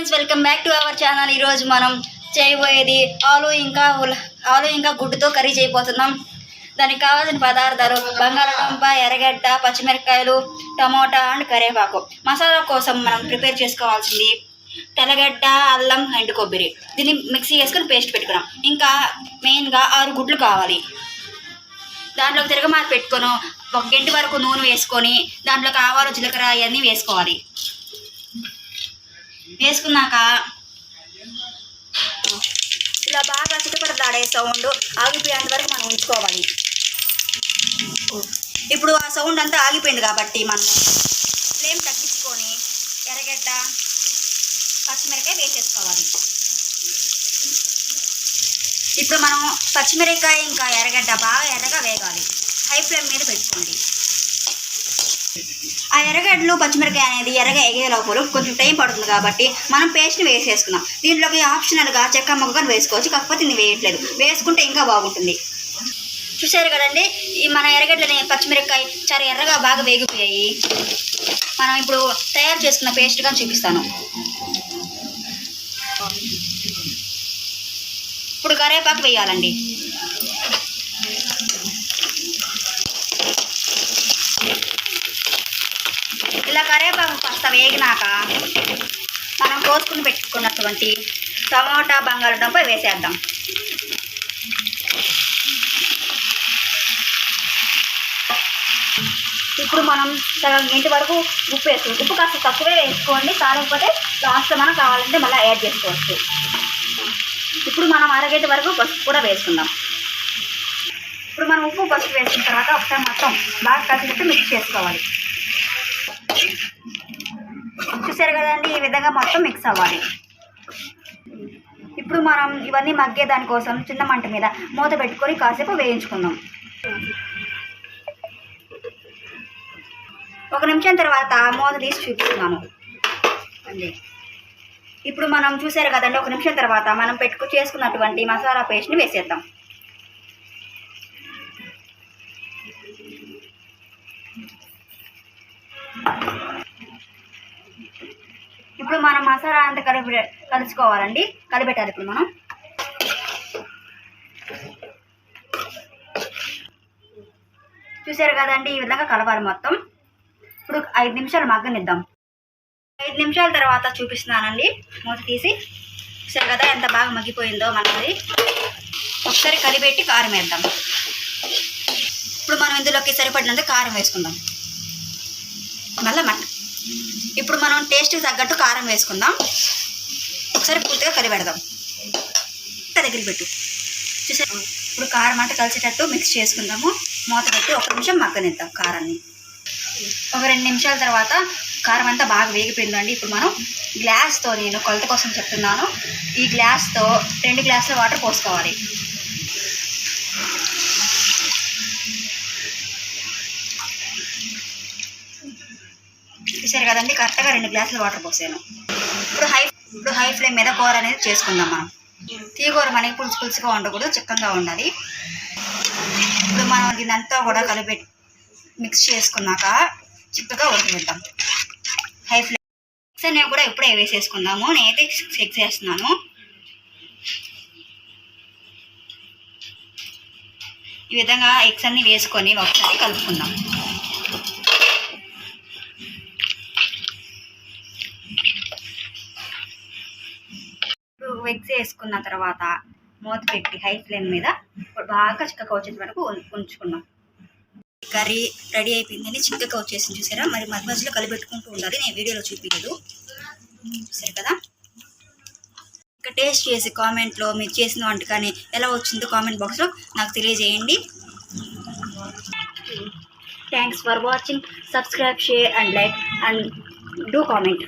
Welcome back to our channel. ఈరోజు మనం చేయబోయేది ఆలు ఇంకా గుడ్డుతో కర్రీ చేయబోతున్నాం. దానికి కావాల్సిన పదార్థాలు బంగాళాదుంప, ఎర్రగడ్డ, పచ్చిమిరపకాయలు, టమోటా అండ్ కరివేపాకు. మసాలా కోసం మనం ప్రిపేర్ చేసుకోవాల్సింది తెల్లగడ్డ, అల్లం, ఎండు కొబ్బరి. దీన్ని మిక్సీ వేసుకొని పేస్ట్ పెట్టుకున్నాం. ఇంకా మెయిన్గా 6 గుడ్లు కావాలి. దాంట్లోకి తిరగమాత పెట్టుకొని 1 గంట వరకు నూనె వేసుకొని దాంట్లోకి ఆవాలు, జీలకర్ర అవన్నీ వేసుకోవాలి. వేసుకున్నాక ఇలా బాగా చిటపటలాడే సౌండ్ ఆగిపోయేంత వరకు మనం ఉంచుకోవాలి. ఇప్పుడు ఆ సౌండ్ అంతా ఆగిపోయింది కాబట్టి మనం ఫ్లేమ్ తగ్గించుకొని ఎర్రగడ్డ, పచ్చిమిరపకాయ వేసేసుకోవాలి. ఇప్పుడు మనం పచ్చిమిరపకాయ ఇంకా ఎర్రగడ్డ బాగా ఎర్రగా వేగాలి. హై ఫ్లేమ్ మీద పెట్టుకోండి. ఆ ఎర్రగడ్డలు, పచ్చిమిరపకాయ అనేది ఎర్రగా ఎగే లోపల కొంచెం టైం పడుతుంది కాబట్టి మనం పేస్ట్ని వేసేసుకున్నాం. దీంట్లోకి ఆప్షనల్గా చెక్క ముక్కను వేసుకోవచ్చు, కాకపోతే నేను వేయట్లేదు. వేసుకుంటే ఇంకా బాగుంటుంది. చూసారు కదండి, ఈ మన ఎర్రగడ్డలని, పచ్చిమిరపకాయ చాలా ఎర్రగా బాగా వేగిపోయాయి. మనం ఇప్పుడు తయారు చేసుకున్న పేస్ట్గా చూపిస్తాను. ఇప్పుడు కరివేపాకు వేయాలండి. ఇలా కరివేపాకు కాస్త వేగినాక మనం కోసుకుని పెట్టుకున్నటువంటి టమోటా, బంగాళాదుంప వేసేద్దాం. ఇప్పుడు మనం సగం గంట వరకు ఉప్పు వేసుకోవచ్చు. ఉప్పు కాస్త తక్కువే వేసుకోండి, కాకపోతే లాస్ట్లో మనం కావాలంటే మళ్ళీ యాడ్ చేసుకోవచ్చు. ఇప్పుడు మనం అరగంట వరకు పసుపు కూడా వేసుకుందాం. ఇప్పుడు మనం ఉప్పు, పసుపు వేసుకున్న తర్వాత ఒకసారి మొత్తం బాగా కలిసినట్టు మిక్స్ చేసుకోవాలి. చూసారు కదండి, ఈ విధంగా మొత్తం మిక్స్ అవ్వాలి. ఇప్పుడు మనం ఇవన్నీ మగ్గే దానికోసం చిన్న మంట మీద మూత పెట్టుకొని కాసేపు వేయించుకుందాం. 1 నిమిషం తర్వాత మూత తీసి చూపిస్తున్నాను అండి. ఇప్పుడు మనం చూసారు కదండి, 1 నిమిషం తర్వాత మనం చేసుకున్నటువంటి మసాలా పేస్ట్ని వేసేద్దాం. ఇప్పుడు మనం మసాలా అంతా కలుసుకోవాలండి, కలిపెట్టాలి. ఇప్పుడు మనం చూసారు కదండి, ఈ విధంగా కలవాలి మొత్తం. ఇప్పుడు 5 నిమిషాలు మగ్గనిద్దాం. 5 నిమిషాల తర్వాత చూపిస్తున్నానండి, మూత తీసి. చూసారు కదా ఎంత బాగా మగ్గిపోయిందో మనది. ఒకసారి కలిపెట్టి కారం వేద్దాం. ఇప్పుడు మనం ఇందులోకి సరిపడినంత కారం వేసుకుందాం. మళ్ళీ ఇప్పుడు మనం టేస్ట్కి తగ్గట్టు కారం వేసుకుందాం. ఒకసారి పూర్తిగా కలిపెడదాం. దగ్గరికి పెట్టు. చూసారు, ఇప్పుడు కారం అంతా కలిసేటట్టు మిక్స్ చేసుకుందాము. మూత పెట్టి 1 నిమిషం మగ్గనిద్దాం కారాన్ని. ఒక 2 నిమిషాల తర్వాత కారం అంతా బాగా వేగిపోయిందండి. ఇప్పుడు మనం గ్లాస్తో, నేను కొలత కోసం చెప్తున్నాను, ఈ గ్లాస్తో 2 గ్లాసుల వాటర్ పోసుకోవాలి. చూసారు కదండి, కరెక్ట్గా 2 గ్లాసుల వాటర్ పోసాను. ఇప్పుడు హై ఫ్లేమ్ మీద కూర అనేది చేసుకుందాం. మనం తీగూర మనకి పులుసుగా ఉండకూడదు, చిక్కగా ఉండాలి. ఇప్పుడు మనం దీనంతా కూడా మిక్స్ చేసుకున్నాక చిక్కగా ఉడకబెట్టాం. హై ఫ్లేమ్ ఎగ్స్ అనేవి కూడా ఇప్పుడే వేసేసుకుందాము. నేనైతే ఎగ్స్ వేస్తున్నాను. ఈ విధంగా ఎగ్స్ అన్ని వేసుకొని ఒకసారి కలుపుకుందాం. ఎగ్స్ వేసుకున్న తర్వాత మూత పెట్టి హై ఫ్లేమ్ మీద బాగా చిక్కగా వచ్చేది వరకు ఉంచుకున్నాం. కర్రీ రెడీ అయిపోయిందని, చిక్కగా వచ్చేసింది. చూసారా, మరి మధ్య మధ్యలో కలిపెట్టుకుంటూ ఉండాలి. నేను వీడియోలో చూపించలేదు. చూసారు కదా. ఇంకా టేస్ట్ చేసి కామెంట్లో మీరు చేసిన వంటకాన్ని ఎలా వచ్చిందో కామెంట్ బాక్స్లో నాకు తెలియజేయండి. Thanks for watching. Subscribe, share and like and do comment.